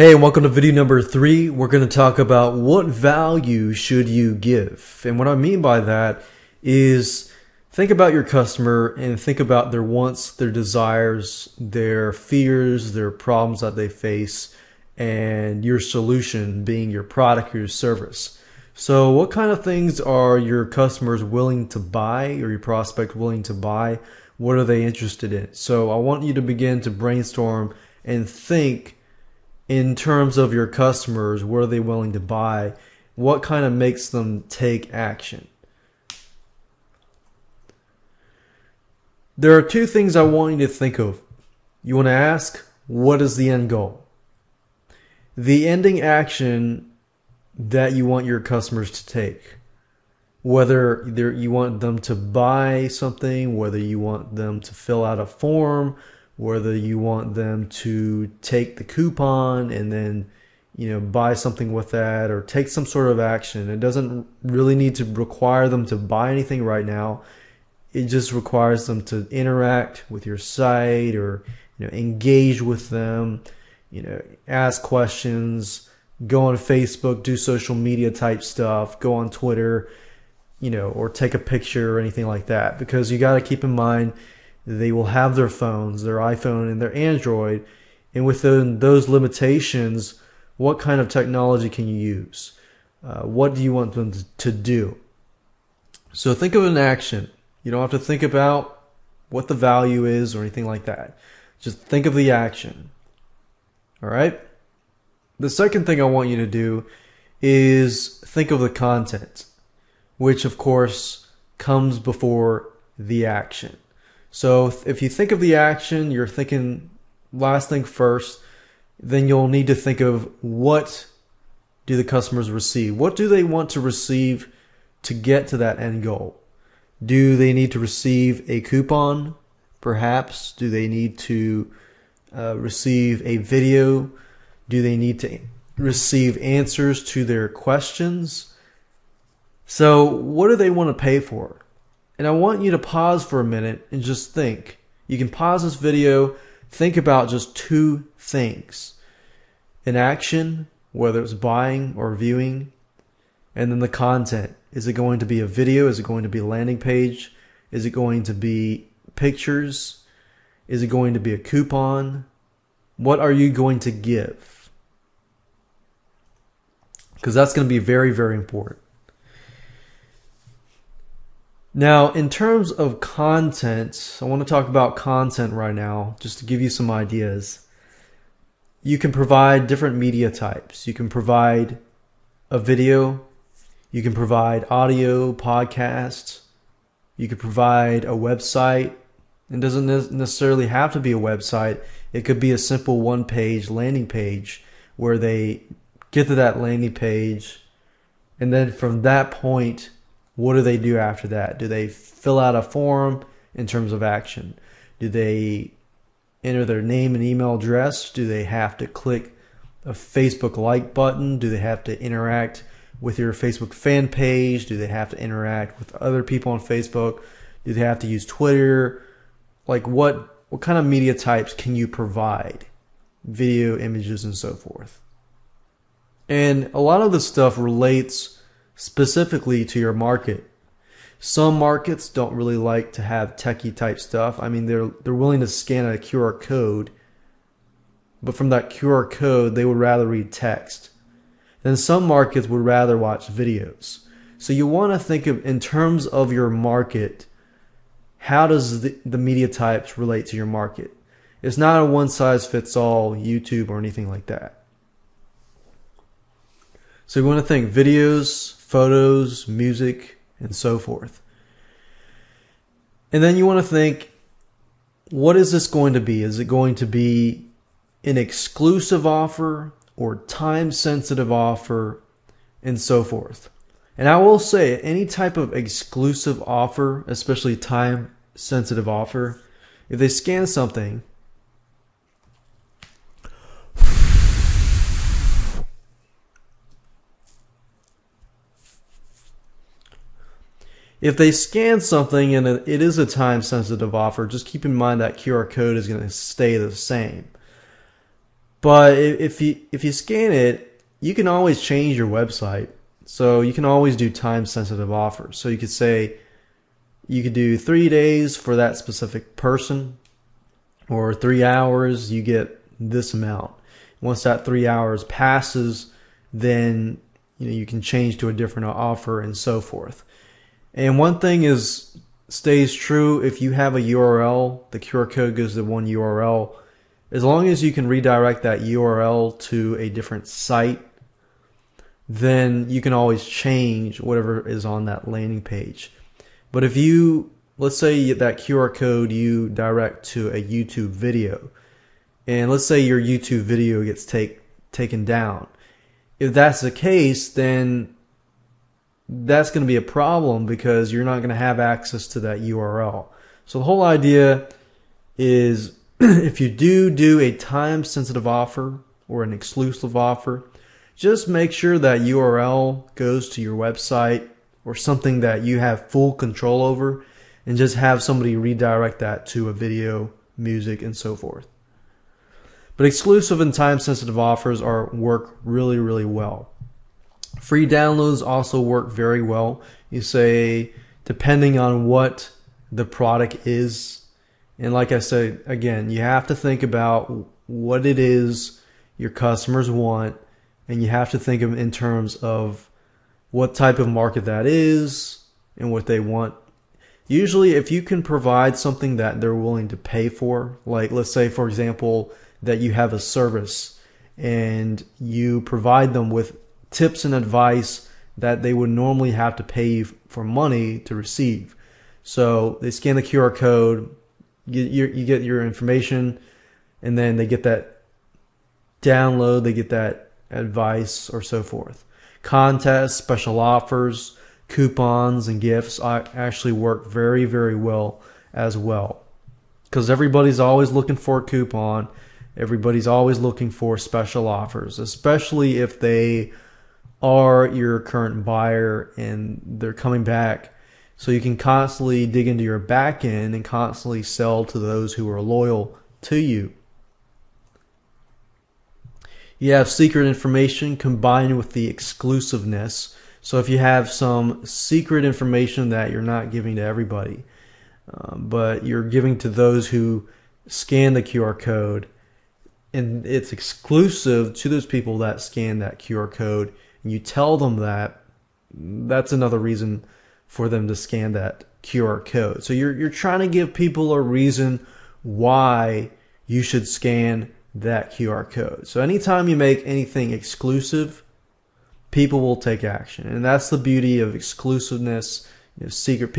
Hey, and welcome to video number 3. We're going to talk about what value should you give. And what I mean by that is think about your customer and think about their wants, their desires, their fears, their problems that they face, and your solution being your product or your service. So what kind of things are your customers willing to buy or your prospect willing to buy? What are they interested in? So I want you to begin to brainstorm and think in terms of your customers. What are they willing to buy? What kind of makes them take action? There are two things I want you to think of. You want to ask, what is the end goal? The ending action that you want your customers to take. Whether you want them to buy something, whether you want them to fill out a form, whether you want them to take the coupon and then, buy something with that or take some sort of action. It doesn't really need to require them to buy anything right now. It just requires them to interact with your site or, engage with them, ask questions, go on Facebook, do social media type stuff, go on Twitter, or take a picture or anything like that. Because you got to keep in mind, they will have their phones, their iPhone and their Android, and within those limitations, what kind of technology can you use? What do you want them to do? So think of an action. You don't have to think about what the value is or anything like that. Just think of the action. All right? The second thing I want you to do is think of the content, which of course comes before the action. So if you think of the action, you're thinking last thing first, then you'll need to think of what do the customers receive? What do they want to receive to get to that end goal? Do they need to receive a coupon? Perhaps. Do they need to receive a video? Do they need to receive answers to their questions? So what do they want to pay for? And I want you to pause for a minute and just think. You can pause this video, think about just two things. An action, whether it's buying or viewing, and then the content. Is it going to be a video? Is it going to be a landing page? Is it going to be pictures? Is it going to be a coupon? What are you going to give? Because that's going to be very, very important. Now, in terms of content, I want to talk about content right now, just to give you some ideas. You can provide different media types. You can provide a video. You can provide audio, podcasts. You can provide a website. It doesn't necessarily have to be a website. It could be a simple one-page landing page where they get to that landing page, and then from that point, what do they do after that? Do they fill out a form in terms of action? Do they enter their name and email address? Do they have to click a Facebook like button? Do they have to interact with your Facebook fan page? Do they have to interact with other people on Facebook? Do they have to use Twitter? Like what kind of media types can you provide? Video, images, and so forth. And a lot of this stuff relates specifically to your market. Some markets don't really like to have techie type stuff. I mean, they're willing to scan a QR code, but from that QR code, they would rather read text. Then some markets would rather watch videos. So you want to think of, in terms of your market, how does the media types relate to your market? It's not a one-size-fits-all YouTube or anything like that. So you want to think videos, photos, music, and so forth. And then you want to think, what is this going to be? Is it going to be an exclusive offer or time-sensitive offer, and so forth? And I will say, any type of exclusive offer, especially time-sensitive offer, if they scan something, if they scan something and it is a time-sensitive offer, just keep in mind that QR code is going to stay the same. But if you scan it, you can always change your website. So you can always do time sensitive offers. So you could say you could do 3 days for that specific person, or 3 hours, you get this amount. Once that 3 hours passes, then you can change to a different offer and so forth. And one thing stays true: if you have a URL, the QR code goes to one URL. As long as you can redirect that URL to a different site, then you can always change whatever is on that landing page. But if let's say that QR code you direct to a YouTube video, and let's say your YouTube video gets taken down. If that's the case, then that's going to be a problem because you're not going to have access to that URL. So the whole idea is if you do a time sensitive offer or an exclusive offer, just make sure that URL goes to your website or something that you have full control over, and just have somebody redirect that to a video, music, and so forth. But exclusive and time sensitive offers work really, really well. Free downloads also work very well. You say, depending on what the product is, and like I said, again, you have to think about what it is your customers want, and you have to think of in terms of what type of market that is and what they want. Usually, if you can provide something that they're willing to pay for, like let's say, for example, that you have a service and you provide them with tips and advice that they would normally have to pay you for money to receive. So they scan the QR code, you get your information, and then they get that download, they get that advice, or so forth. Contests, special offers, coupons, and gifts actually work very, very well as well, because everybody's always looking for a coupon. Everybody's always looking for special offers, especially if they are your current buyer and they're coming back. So you can constantly dig into your back end and constantly sell to those who are loyal to you. You have secret information combined with the exclusiveness. So if you have some secret information that you're not giving to everybody, but you're giving to those who scan the QR code, and it's exclusive to those people that scan that QR code, and you tell them that's another reason for them to scan that QR code. So you're trying to give people a reason why you should scan that QR code. So anytime you make anything exclusive, people will take action. And that's the beauty of exclusiveness, secret,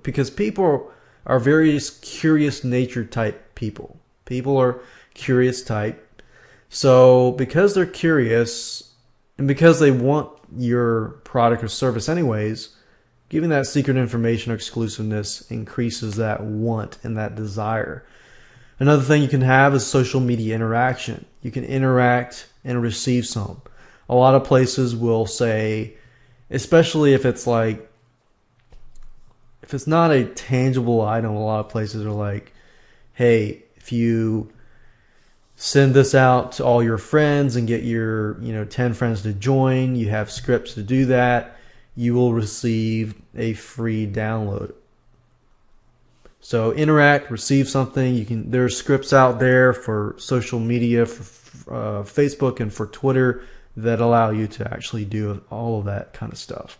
because people are very curious nature type people. People are curious type. So because they're curious and because they want your product or service anyways, giving that secret information or exclusiveness increases that want and that desire. Another thing you can have is social media interaction. You can interact and receive some. A lot of places will say, especially if it's not a tangible item, a lot of places are like, hey, if you send this out to all your friends and get your 10 friends to join, you have scripts to do that, you will receive a free download. So interact, receive something. There's scripts out there for social media, for Facebook and for Twitter, that allow you to actually do all of that kind of stuff.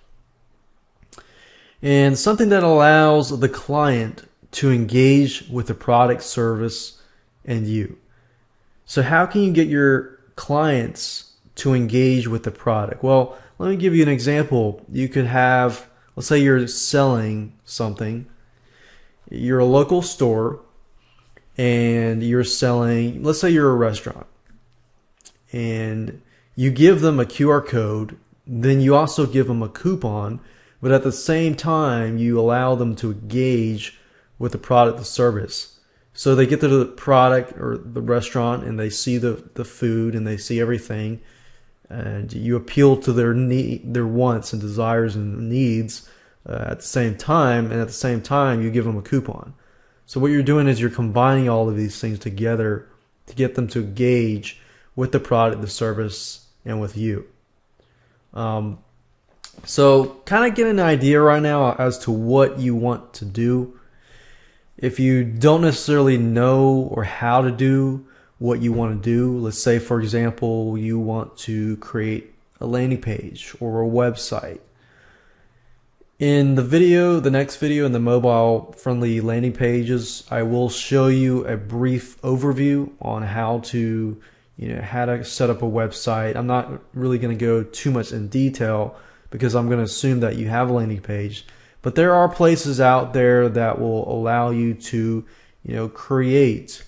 And something that allows the client to engage with the product, service, and you. So how can you get your clients to engage with the product? Well, let me give you an example. You could have, let's say you're selling something. You're a local store and you're selling, let's say you're a restaurant, and you give them a QR code, then you also give them a coupon, but at the same time you allow them to engage with the product, the service. So they get to the product or the restaurant and they see the food and they see everything, and you appeal to their wants and desires and needs at the same time, and at the same time you give them a coupon. So what you're doing is you're combining all of these things together to get them to engage with the product, the service, and with you. So kind of get an idea right now as to what you want to do. If you don't necessarily know or how to do what you want to do, let's say, for example, you want to create a landing page or a website. In the next video in the mobile friendly landing pages, I will show you a brief overview on how to set up a website. I'm not really going to go too much in detail because I'm going to assume that you have a landing page. But there are places out there that will allow you to, create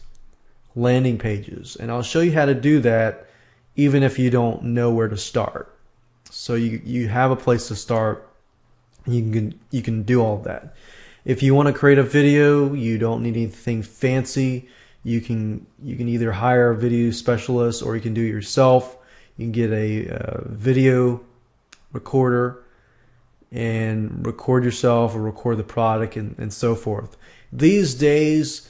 landing pages. And I'll show you how to do that even if you don't know where to start. So you have a place to start. You can do all of that. If you want to create a video, you don't need anything fancy. You can either hire a video specialist or you can do it yourself. You can get a video recorder and record yourself or record the product and so forth. These days,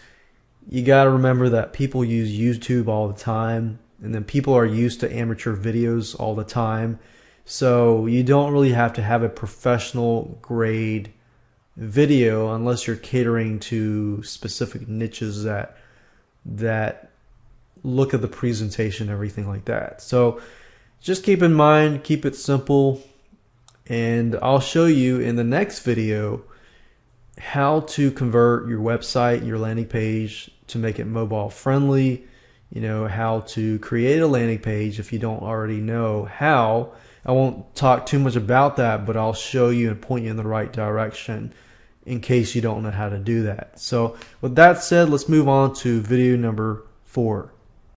you got to remember that people use YouTube all the time, and then people are used to amateur videos all the time. So you don't really have to have a professional grade video unless you're catering to specific niches that look at the presentation, everything like that. So just keep in mind, keep it simple, and I'll show you in the next video how to convert your website, your landing page, to make it mobile friendly, how to create a landing page if you don't already know how. I won't talk too much about that, but I'll show you and point you in the right direction in case you don't know how to do that. So with that said, let's move on to video number 4.